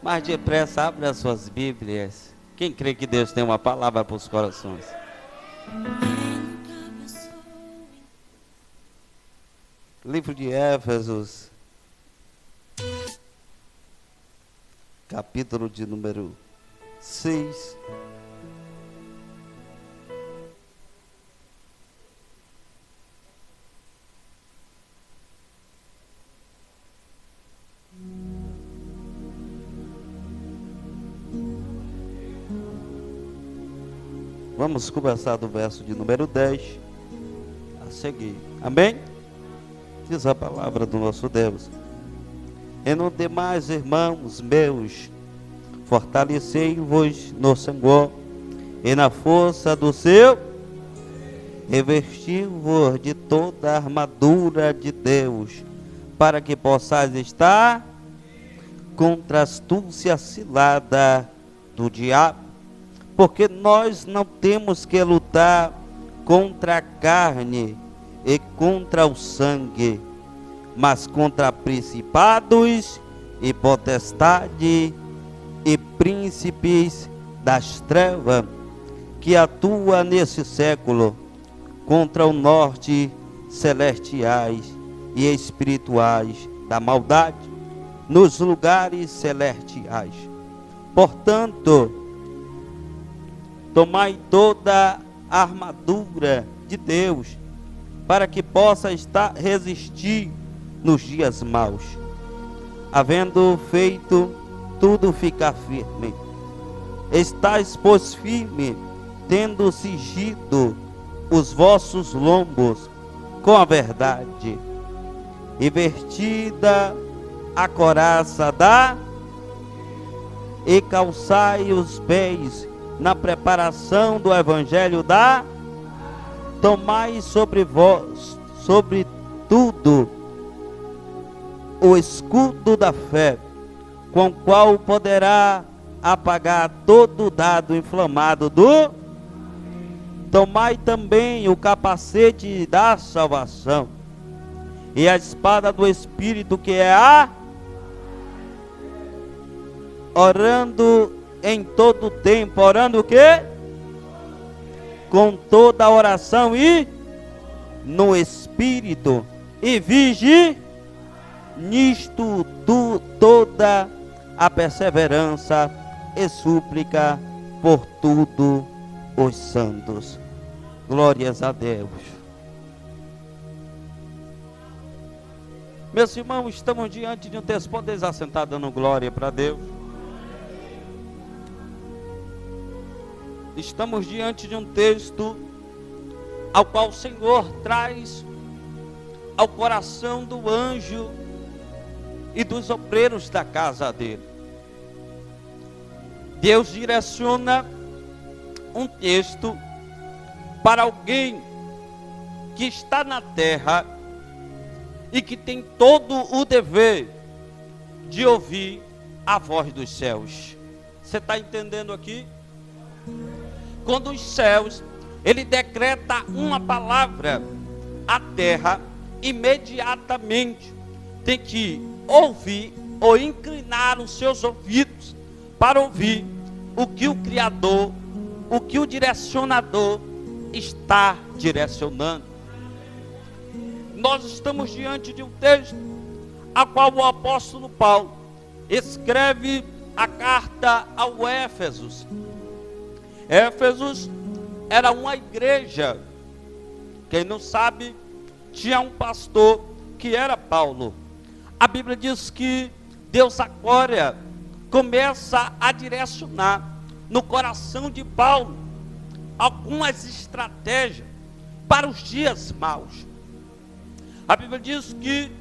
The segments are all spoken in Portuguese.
Mais depressa, abre as suas Bíblias. Quem crê que Deus tem uma palavra para os corações? Livro de Éfesos, capítulo de número 6. Vamos começar do verso de número 10 a seguir. Amém? Diz a palavra do nosso Deus. E no demais, irmãos meus, fortalecei-vos no Senhor e na força do seu, revesti-vos de toda a armadura de Deus, para que possais estar contra a astúcia cilada do diabo. Porque nós não temos que lutar contra a carne e contra o sangue, mas contra principados e potestades e príncipes das trevas que atuam nesse século, contra o norte celestiais e espirituais da maldade nos lugares celestiais. Portanto, tomai toda a armadura de Deus, para que possa resistir nos dias maus. Havendo feito tudo, ficar firme. Estais, pois, firme, tendo cingido os vossos lombos com a verdade, e vestida a couraça e calçai os pés na preparação do evangelho tomai sobre vós, sobre tudo, o escudo da fé, com o qual poderá apagar todo o dardo inflamado tomai também o capacete da salvação, e a espada do Espírito, que é orando em todo tempo, orando o quê? Com toda a oração e no Espírito, e vigi nisto toda a perseverança e súplica por tudo os santos. Glórias a Deus. Meus irmãos, estamos diante de um texto. Podeis assentar dando glória para Deus. Estamos diante de um texto ao qual o Senhor traz ao coração do anjo e dos obreiros da casa dele. Deus direciona um texto para alguém que está na terra e que tem todo o dever de ouvir a voz dos céus. Você está entendendo aqui? Quando os céus, ele decreta uma palavra, a terra imediatamente tem que ouvir ou inclinar os seus ouvidos para ouvir o que o Criador, o que o direcionador está direcionando. Nós estamos diante de um texto a qual o apóstolo Paulo escreve a carta ao Éfesos. Éfesos era uma igreja. Quem não sabe, tinha um pastor que era Paulo. A Bíblia diz que Deus agora começa a direcionar no coração de Paulo algumas estratégias para os dias maus. A Bíblia diz que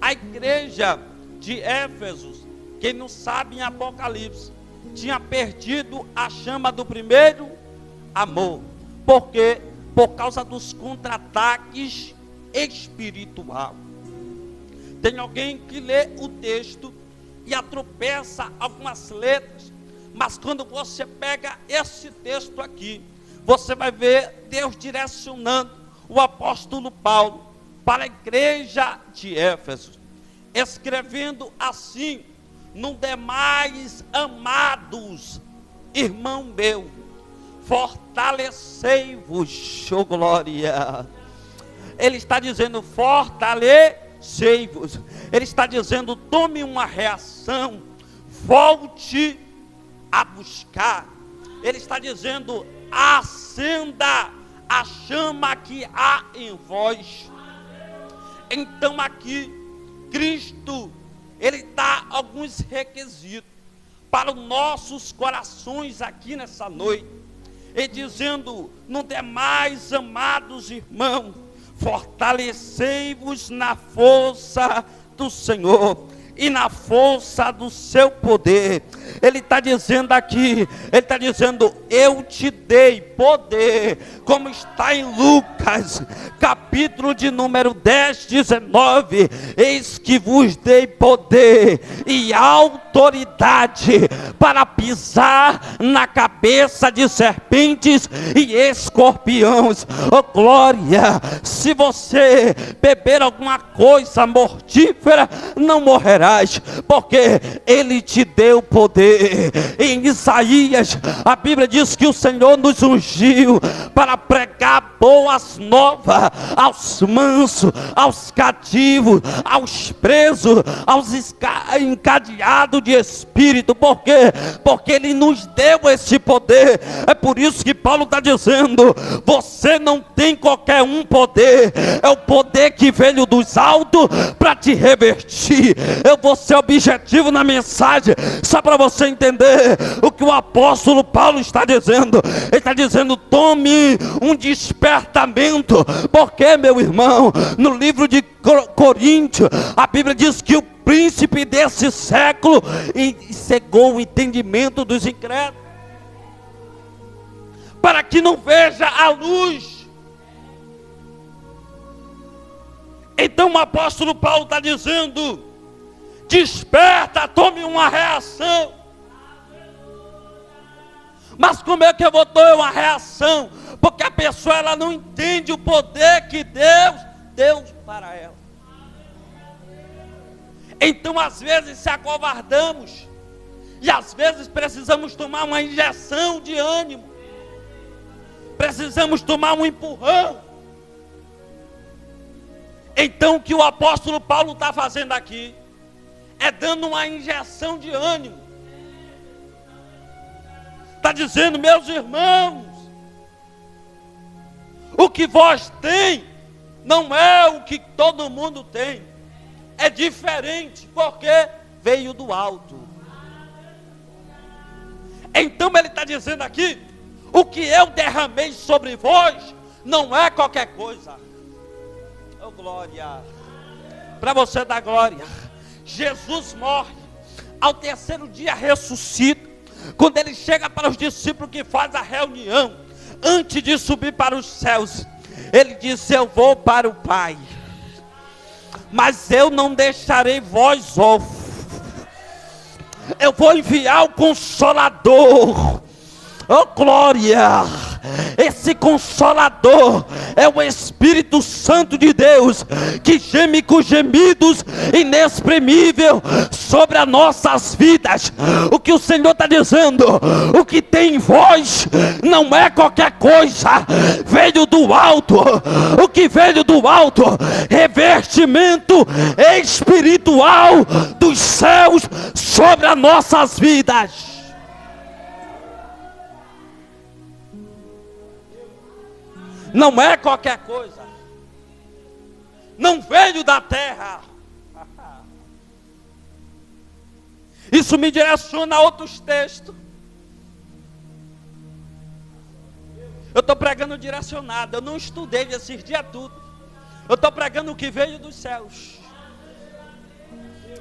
a igreja de Éfesos, quem não sabe, em Apocalipse, tinha perdido a chama do primeiro amor. Por quê? Por causa dos contra-ataques espirituais. Tem alguém que lê o texto e atropeça algumas letras, mas quando você pega esse texto aqui, você vai ver Deus direcionando o apóstolo Paulo para a igreja de Éfeso, escrevendo assim, no demais, amados, irmão meu, fortalecei-vos, oh glória. Ele está dizendo, fortalecei-vos. Ele está dizendo, tome uma reação, volte a buscar. Ele está dizendo, acenda a chama que há em vós. Então aqui, Cristo, Ele dá alguns requisitos para os nossos corações aqui nessa noite. E dizendo, no demais, amados irmãos, fortalecei-vos na força do Senhor e na força do seu poder. Ele está dizendo aqui, ele está dizendo, eu te dei poder, como está em Lucas, capítulo de número 10, 19, eis que vos dei poder e autoridade para pisar na cabeça de serpentes e escorpiões. Oh glória, se você beber alguma coisa mortífera, não morrerás, porque ele te deu poder. Em Isaías, a Bíblia diz que o Senhor nos ungiu para pregar boas novas aos mansos, aos cativos, aos presos, aos encadeados de espírito. Por quê? Porque ele nos deu esse poder. É por isso que Paulo está dizendo, você não tem qualquer um poder, é o poder que veio dos altos para te revertir. Eu vou ser objetivo na mensagem, só para você entender o que o apóstolo Paulo está dizendo. Ele está dizendo, tome um despertamento, porque, meu irmão, no livro de Coríntios, a Bíblia diz que o príncipe desse século cegou o entendimento dos incrédulos, para que não veja a luz. Então o apóstolo Paulo está dizendo, desperta, tome uma reação. Mas como é que eu vou ter uma reação? Porque a pessoa ela não entende o poder que Deus deu para ela. Então às vezes se acovardamos, e às vezes precisamos tomar uma injeção de ânimo, precisamos tomar um empurrão. Então o que o apóstolo Paulo está fazendo aqui é dando uma injeção de ânimo. Está dizendo, meus irmãos, o que vós tem não é o que todo mundo tem, é diferente, porque veio do alto. Então ele está dizendo aqui, o que eu derramei sobre vós não é qualquer coisa. Oh glória, para você dar glória. Jesus morre, ao terceiro dia ressuscita. Quando ele chega para os discípulos que faz a reunião, antes de subir para os céus, ele disse, eu vou para o Pai, mas eu não deixarei vós órfãos, eu vou enviar o Consolador. Oh glória, esse Consolador é o Espírito Santo de Deus, que geme com gemidos inexprimíveis sobre as nossas vidas. O que o Senhor está dizendo, o que tem em vós não é qualquer coisa, veio do alto. O que veio do alto, revestimento espiritual dos céus sobre as nossas vidas. Não é qualquer coisa, não veio da terra. Isso me direciona a outros textos. Eu estou pregando direcionado, eu não estudei esses dias tudo. Eu estou pregando o que veio dos céus.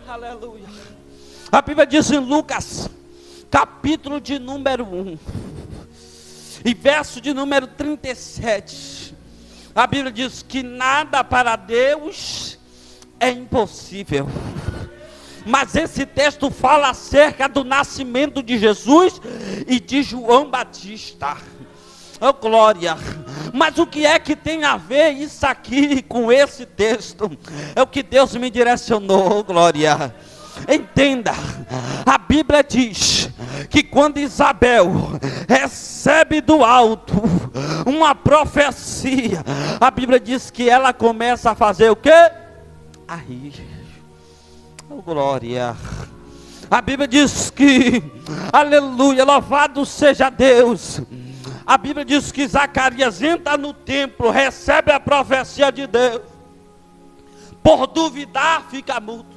Aleluia. A Bíblia diz em Lucas, capítulo de número 1. E verso de número 37, a Bíblia diz que nada para Deus é impossível. Mas esse texto fala acerca do nascimento de Jesus e de João Batista. Oh glória! Mas o que é que tem a ver isso aqui com esse texto? É o que Deus me direcionou, oh glória! Entenda, a Bíblia diz que quando Isabel recebe do alto uma profecia, a Bíblia diz que ela começa a fazer o quê? A rir. Oh, glória. A Bíblia diz que, aleluia, louvado seja Deus. A Bíblia diz que Zacarias entra no templo, recebe a profecia de Deus. Por duvidar, fica mudo.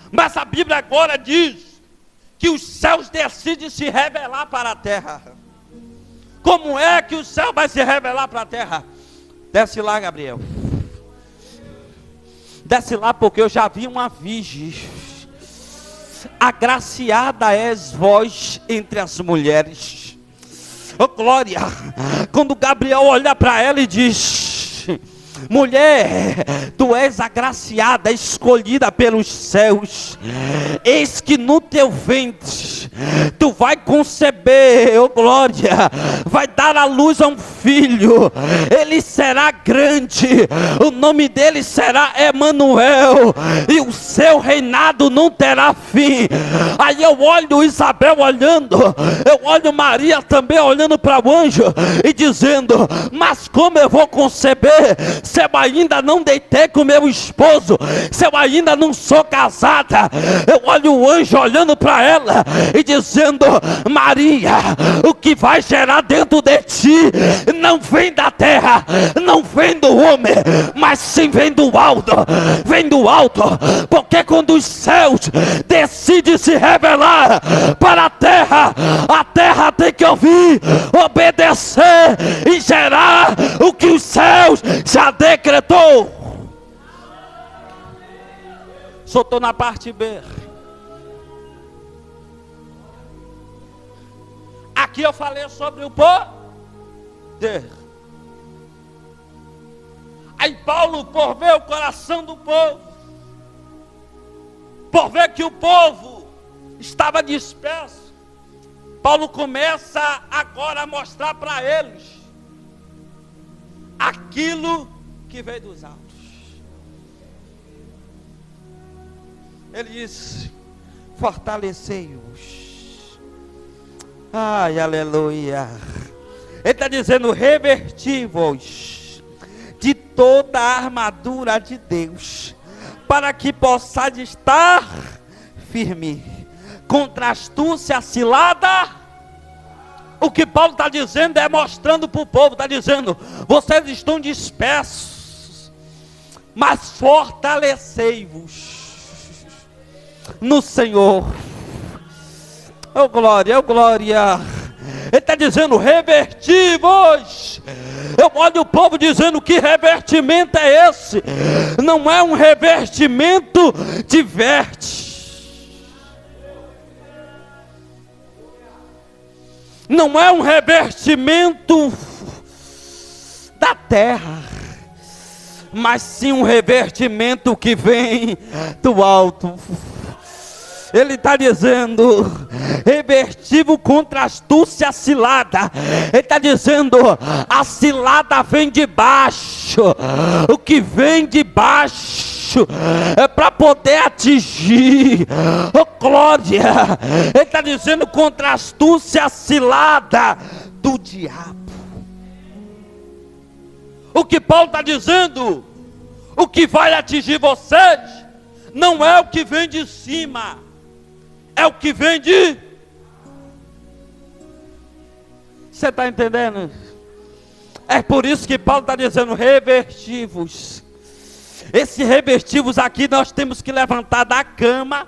Mas a Bíblia agora diz que os céus decidem se revelar para a terra. Como é que o céu vai se revelar para a terra? Desce lá, Gabriel. Desce lá, porque eu já vi uma virgem. Agraciada és vós entre as mulheres. Oh, glória. Quando Gabriel olha para ela e diz: mulher, tu és agraciada, escolhida pelos céus. Eis que no teu ventre tu vai conceber, oh glória, vai dar à luz a um filho. Ele será grande, o nome dele será Emanuel, e o seu reinado não terá fim. Aí eu olho Isabel olhando, eu olho Maria também olhando para o anjo e dizendo: mas como eu vou conceber se eu ainda não deitei com meu esposo, se eu ainda não sou casada? Eu olho o anjo olhando para ela e dizendo: Maria, o que vai gerar dentro de ti não vem da terra, não vem do homem, mas sim vem do alto. Vem do alto, porque quando os céus decidem se revelar para a terra tem que ouvir, obedecer e gerar o que os céus já decretou. Só estou na parte B. Aqui eu falei sobre o poder. Aí Paulo, por ver o coração do povo, por ver que o povo estava disperso, Paulo começa agora a mostrar para eles aquilo que veio dos altos. Ele diz: fortalecei-os. Ai, aleluia. Ele está dizendo: reverti-vos de toda a armadura de Deus, para que possais estar firme contra a astúcia, a cilada. O que Paulo está dizendo é mostrando para o povo, está dizendo: vocês estão dispersos, mas fortalecei-vos no Senhor. Oh glória, oh glória. Ele está dizendo: reverti-vos. Eu olho o povo dizendo: que revertimento é esse? Não é um revertimento de verte, não é um revertimento da terra, mas sim um revertimento que vem do alto. Ele está dizendo: revertivo contra a astúcia, a cilada. Ele está dizendo: a cilada vem de baixo. O que vem de baixo é para poder atingir. Oh glória. Ele está dizendo: contra a astúcia, a cilada do diabo. O que Paulo está dizendo: o que vai atingir vocês não é o que vem de cima, é o que vem de... Você está entendendo? É por isso que Paulo está dizendo: reverti-vos. Esse reverti-vos aqui, nós temos que levantar da cama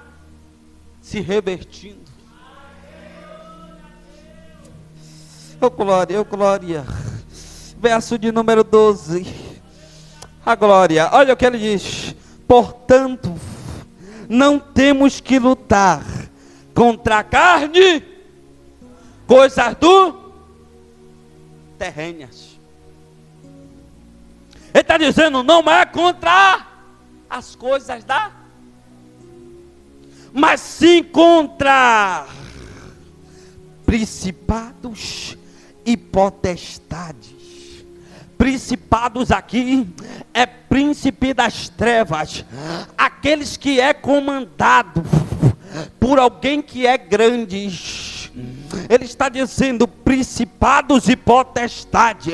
se revertindo. Oh glória, oh glória. Verso de número 12. A glória, olha o que ele diz: portanto, não temos que lutar contra a carne, coisas do terrenas. Ele está dizendo: não é contra as coisas da, mas sim contra principados e potestades, Principados aqui é príncipe das trevas, aqueles que é comandado por alguém que é grande. Ele está dizendo principados e potestade.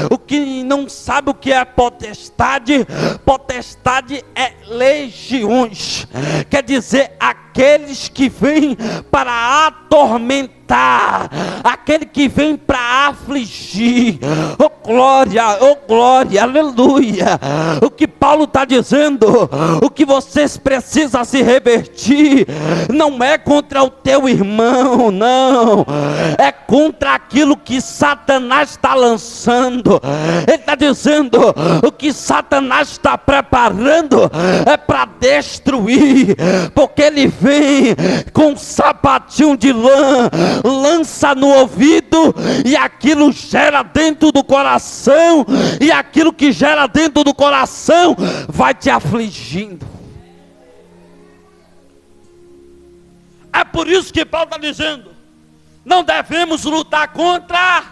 O que não sabe o que é potestade, potestade é legiões, quer dizer aqueles que vêm para atormentar, aquele que vem para afligir. Oh glória, aleluia. O que Paulo está dizendo, o que vocês precisam se revertir, não é contra o teu irmão, não, é contra aquilo que Satanás está lançando. Ele está dizendo, o que Satanás está preparando é para destruir, porque ele vem com um sapatinho de lã, lança no ouvido, e aquilo gera dentro do coração, e aquilo que gera dentro do coração vai te afligindo. É por isso que Paulo está dizendo, não devemos lutar contra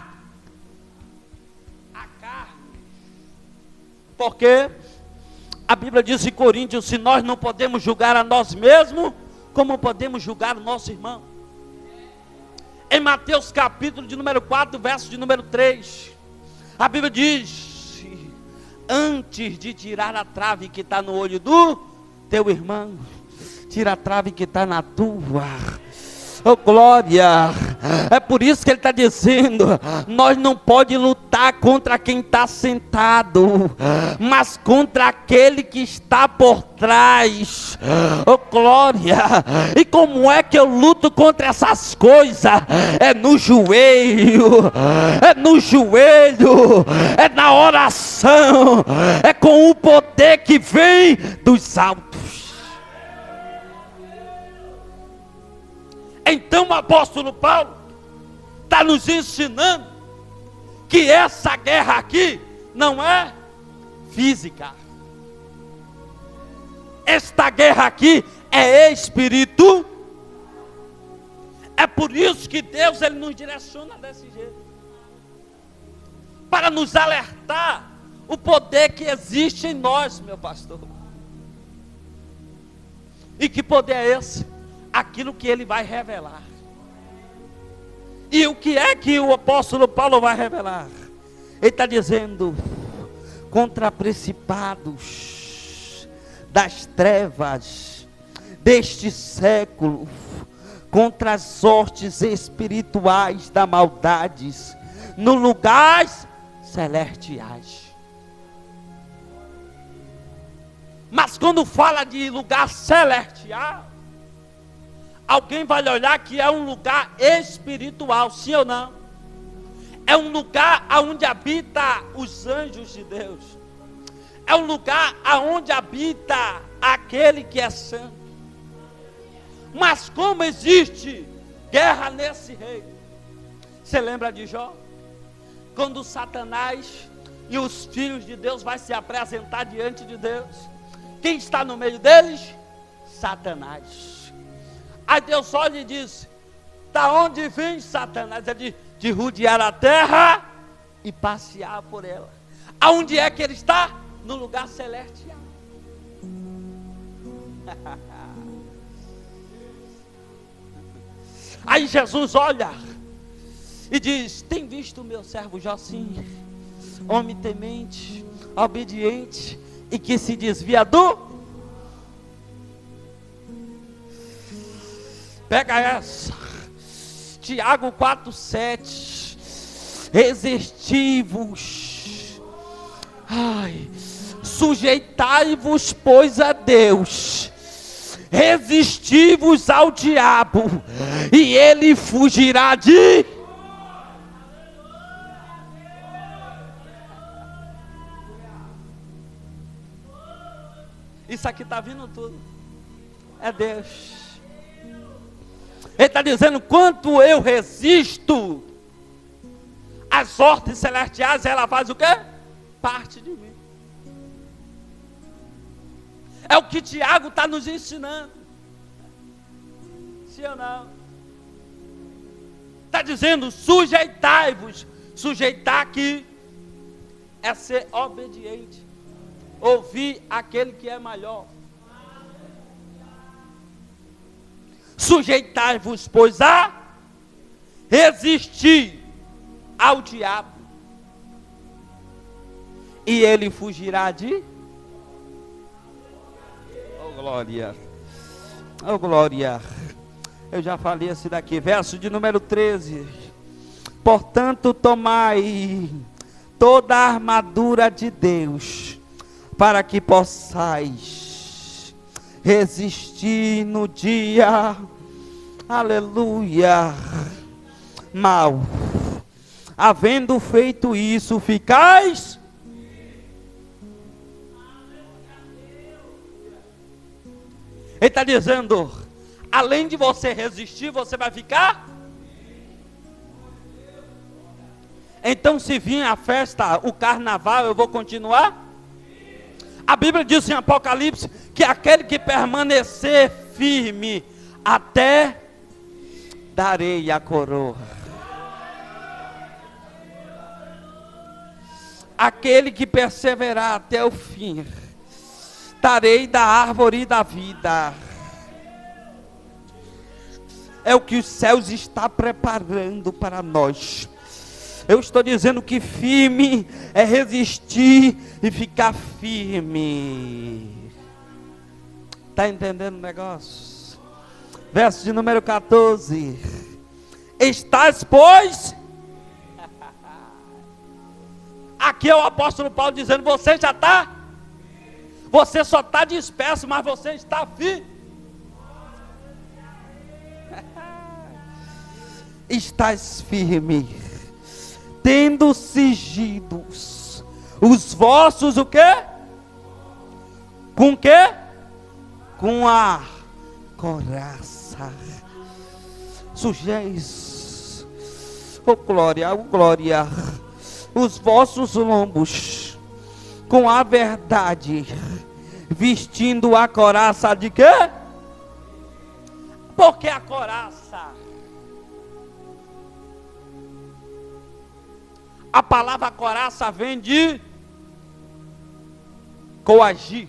a carne, porque a Bíblia diz em Coríntios, se nós não podemos julgar a nós mesmos, como podemos julgar o nosso irmão? Em Mateus capítulo de número 4, verso de número 3, a Bíblia diz, antes de tirar a trave que está no olho do teu irmão, tira a trave que está na tua. Oh glória, é por isso que ele está dizendo, nós não podemos lutar contra quem está sentado, mas contra aquele que está por trás. Oh glória, e como é que eu luto contra essas coisas? É no joelho, é na oração, é com o poder que vem dos altos. Então o apóstolo Paulo está nos ensinando que essa guerra aqui não é física. Esta guerra aqui é espírito. É por isso que Deus ele nos direciona desse jeito, para nos alertar o poder que existe em nós, meu pastor. E que poder é esse? Aquilo que ele vai revelar. E o que é que o apóstolo Paulo vai revelar? Ele está dizendo, contra principados das trevas deste século, contra as sortes espirituais da maldades nos lugares celestiais. Mas quando fala de lugar celestial, alguém vai olhar que é um lugar espiritual, sim ou não? É um lugar onde habita os anjos de Deus. É um lugar onde habita aquele que é santo. Mas como existe guerra nesse reino? Você lembra de Jó? Quando Satanás e os filhos de Deus vai se apresentar diante de Deus, quem está no meio deles? Satanás. Aí Deus olha e diz, da onde vem Satanás? É de rodear a terra e passear por ela. Aonde é que ele está? No lugar celestial. Aí Jesus olha e diz, tem visto o meu servo Jó? Sim, homem temente, obediente e que se desvia do... Pega essa, Tiago 4,7, resistivos, sujeitai-vos pois a Deus, resistivos ao diabo, e ele fugirá de... Isso aqui está vindo tudo, é Deus. Ele está dizendo, quanto eu resisto, as ordens celestiais, ela faz o quê? Parte de mim. É o que Tiago está nos ensinando. Sim ou não? Está dizendo, sujeitai-vos. Sujeitar aqui é ser obediente. Ouvir aquele que é maior. Sujeitai-vos, pois, a resistir ao diabo, e ele fugirá de... Oh glória, oh glória. Eu já falei esse daqui, verso de número 13. Portanto, tomai toda a armadura de Deus, para que possais resistir no dia, aleluia, mal. Havendo feito isso, ficais... Ele está dizendo, além de você resistir, você vai ficar... Então, se vir a festa, o carnaval, eu vou continuar? A Bíblia diz em Apocalipse que aquele que permanecer firme até darei a coroa. Aquele que perseverar até o fim, darei da árvore da vida. É o que os céus está preparando para nós. Eu estou dizendo que firme é resistir e ficar firme. Está entendendo o negócio? Verso de número 14. Estás, pois... Aqui é o apóstolo Paulo dizendo, você já está... Você só está disperso, mas você está firme. Estás firme. Tendo cingidos os vossos, o quê? Com o quê? Com a coraça. Sujeis, oh glória, os vossos lombos com a verdade, vestindo a coraça de quê? Por que a coraça? A palavra coraça vem de coagir.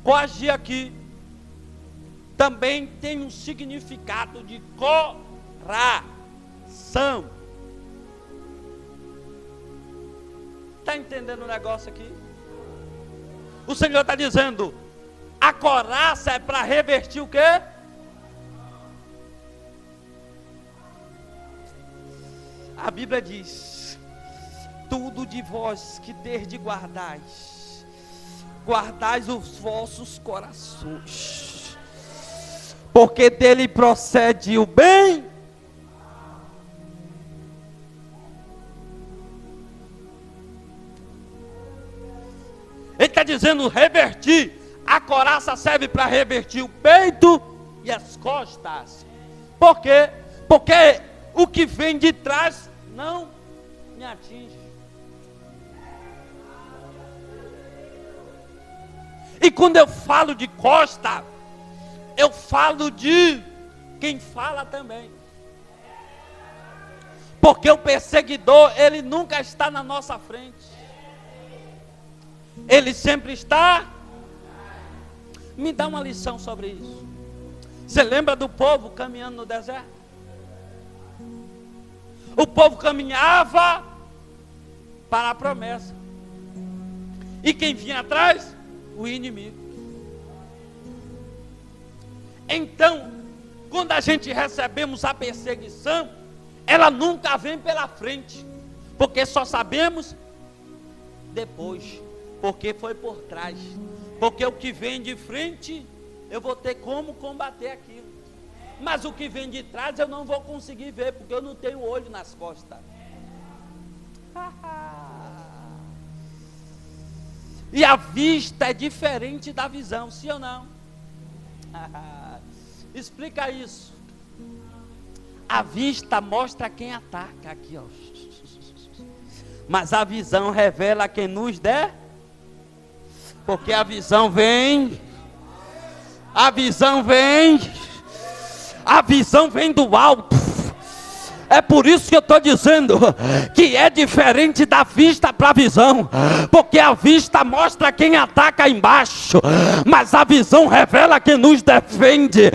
Coagir aqui também tem um significado de coração. Está entendendo o negócio aqui? O Senhor está dizendo, a coraça é para revertir o quê? A Bíblia diz, tudo de vós que desde guardais, guardais os vossos corações, porque dele procede o bem. Ele está dizendo revertir. A coraça serve para revertir o peito e as costas. Por quê? Porque o que vem de trás não me atinge. E quando eu falo de costa, eu falo de quem fala também. Porque o perseguidor, ele nunca está na nossa frente. Ele sempre está. Me dá uma lição sobre isso. Você lembra do povo caminhando no deserto? O povo caminhava para a promessa. E quem vinha atrás? O inimigo. Então, quando a gente recebemos a perseguição, ela nunca vem pela frente, porque só sabemos depois, porque foi por trás. Porque o que vem de frente, eu vou ter como combater aquilo. Mas o que vem de trás eu não vou conseguir ver, porque eu não tenho olho nas costas. E a vista é diferente da visão, sim ou não? Explica isso. A vista mostra quem ataca aqui, ó. Mas a visão revela quem nos der. Porque a visão vem. A visão vem. A visão vem do alto. É por isso que eu estou dizendo que é diferente da vista para a visão, porque a vista mostra quem ataca embaixo, mas a visão revela quem nos defende.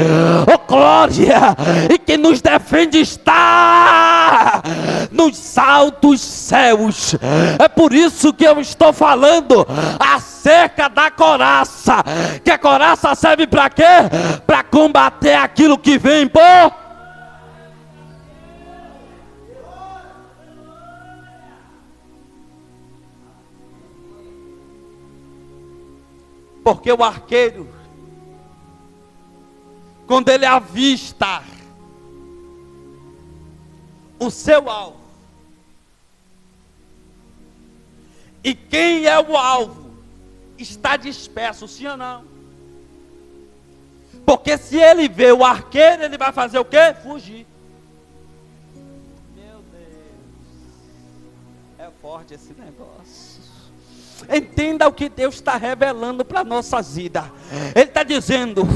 Oh glória! E quem nos defende está nos altos céus. É por isso que eu estou falando acerca da coraça. Que a coraça serve para quê? Para combater aquilo que vem por... Porque o arqueiro, quando ele avista o seu alvo, e quem é o alvo está disperso, sim ou não? Porque se ele vê o arqueiro, ele vai fazer o quê? Fugir. Meu Deus, é forte esse negócio. Entenda o que Deus está revelando para a nossa vida. Ele está dizendo,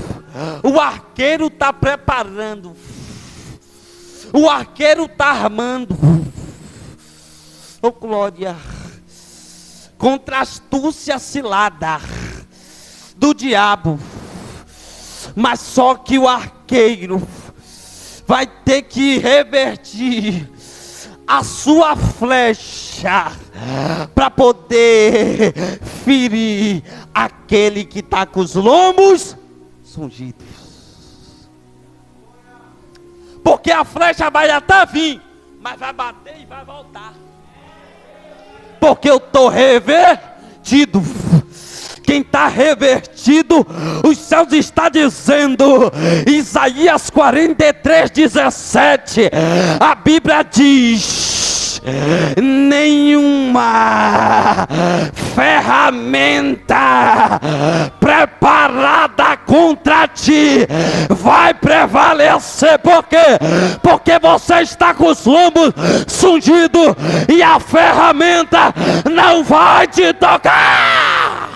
o arqueiro está preparando, o arqueiro está armando, oh glória, contra a astúcia cilada do diabo. Mas só que o arqueiro vai ter que revertir a sua flecha para poder ferir aquele que está com os lombos sungidos. Porque a flecha vai até vir, mas vai bater e vai voltar. Porque eu estou revertido. Quem está revertido, os céus está dizendo, Isaías 43:17, a Bíblia diz, nenhuma ferramenta preparada contra ti vai prevalecer. Por quê? Porque você está com os lombos sungidos e a ferramenta não vai te tocar.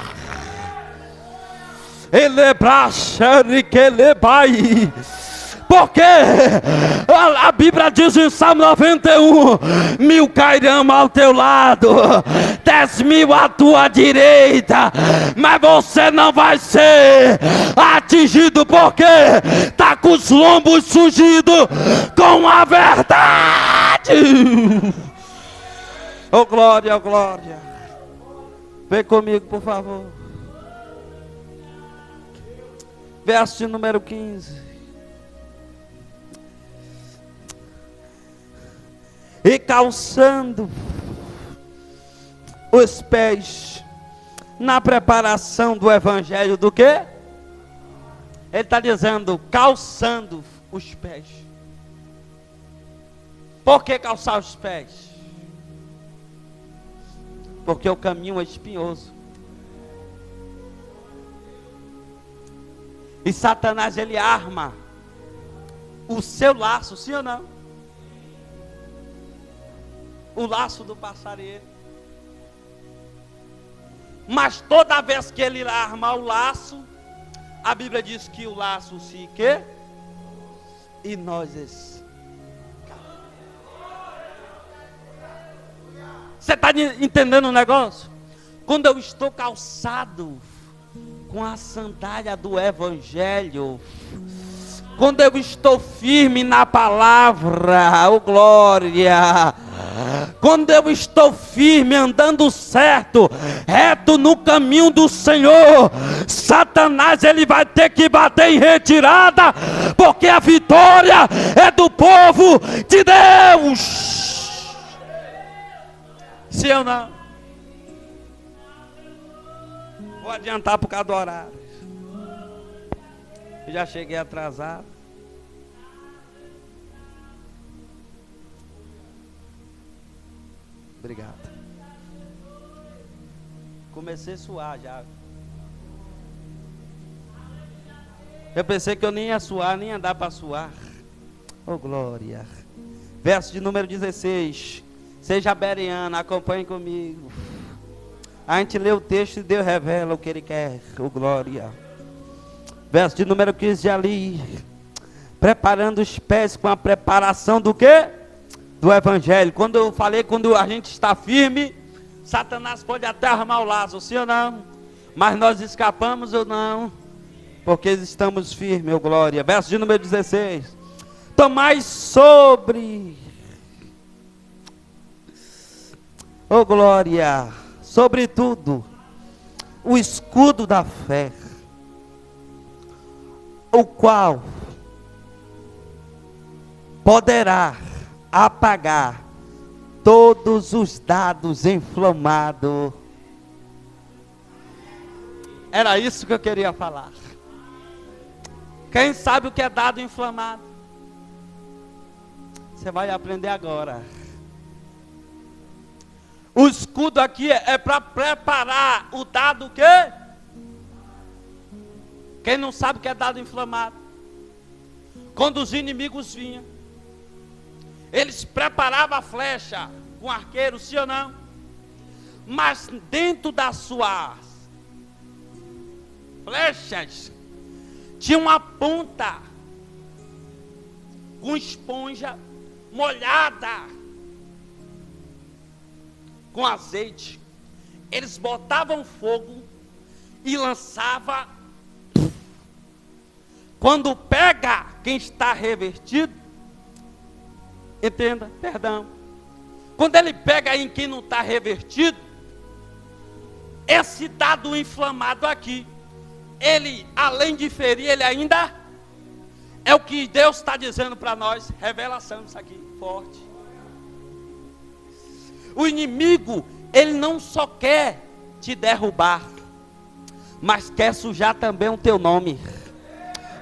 Porque a Bíblia diz em Salmo 91, 1000 cairão ao teu lado, 10.000 à tua direita, mas você não vai ser atingido, porque está com os lombos sungidos com a verdade. Oh glória, oh glória. Vem comigo, por favor. Verso de número 15. E calçando os pés na preparação do evangelho do quê? Ele está dizendo, calçando os pés. Por que calçar os pés? Porque o caminho é espinhoso. E Satanás, ele arma o seu laço, sim ou não? O laço do passarinho. Mas toda vez que ele arma o laço, a Bíblia diz que o laço se quê? E nós Você está entendendo o negócio? Quando eu estou calçado com a sandália do evangelho, quando eu estou firme na palavra, oh glória, quando eu estou firme, andando certo, reto no caminho do Senhor, Satanás, ele vai ter que bater em retirada, porque a vitória é do povo de Deus. Sim ou não? Vou adiantar por causa do horário. Eu já cheguei atrasado. Obrigado. Comecei a suar já. Eu pensei que eu nem ia suar, nem ia dar para suar. Oh glória. Verso de número 16. Seja bereano, acompanhe comigo. A gente lê o texto e Deus revela o que Ele quer. Oh glória. Verso de número 15 ali. Preparando os pés com a preparação do quê? do Evangelho. Quando eu falei, quando a gente está firme, Satanás pode até armar o laço, sim ou não? Mas nós escapamos ou não? Porque estamos firmes, oh glória. Verso de número 16. Tomai sobre, oh glória, sobretudo, o escudo da fé, o qual poderá apagar todos os dados inflamados. Era isso que eu queria falar. Quem sabe o que é dado inflamado? Você vai aprender agora. O escudo aqui é para preparar o dado o quê? Quem não sabe o que é dado inflamado? Quando os inimigos vinham, eles preparavam a flecha com arqueiro, sim ou não? Mas dentro das suas flechas tinha uma ponta com esponja molhada com azeite. Eles botavam fogo e lançava. Quando pega quem está revertido, entenda, perdão. Quando ele pega em quem não está revertido, esse dado inflamado aqui, ele, além de ferir, ele ainda é o que Deus está dizendo para nós. Revelação, isso aqui, forte. O inimigo, ele não só quer te derrubar, mas quer sujar também o teu nome.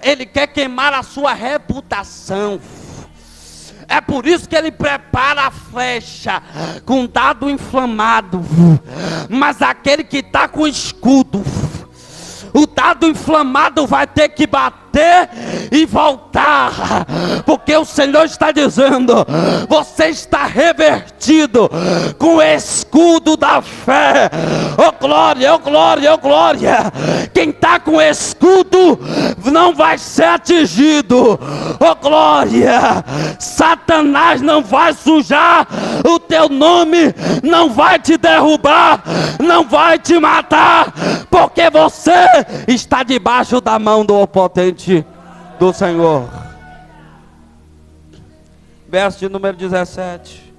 Ele quer queimar a sua reputação. É por isso que ele prepara a flecha com dado inflamado. Mas aquele que está com escudo, o dado inflamado vai ter que bater e voltar, porque o Senhor está dizendo: você está revertido com o escudo da fé. Oh glória, oh glória, oh glória. Quem está com escudo não vai ser atingido. Oh glória. Satanás não vai sujar o teu nome, não vai te derrubar, não vai te matar, porque você está debaixo da mão do potente do Senhor. Verso de número 17.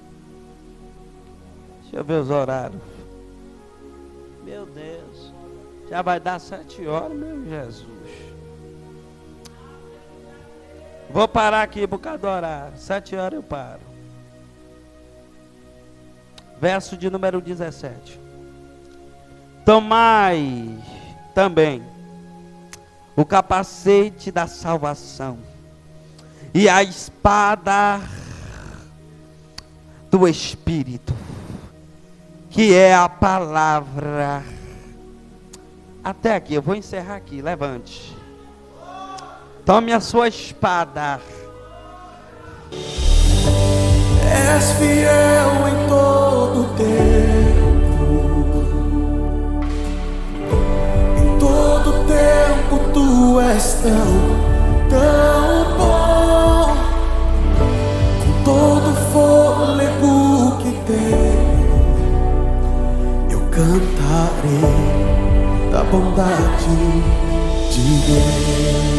Deixa eu ver os horários. Meu Deus, já vai dar 7 horas, meu Jesus. Vou parar aqui por causa do horário. 7 horas eu paro. Verso de número 17. Tomai também o capacete da salvação e a espada do Espírito, que é a palavra. Até aqui, eu vou encerrar aqui, levante. Tome a sua espada. És fiel em todo tempo, em todo tempo tu és tão bom, com todo fôlego que tem, eu cantarei da bondade de Deus.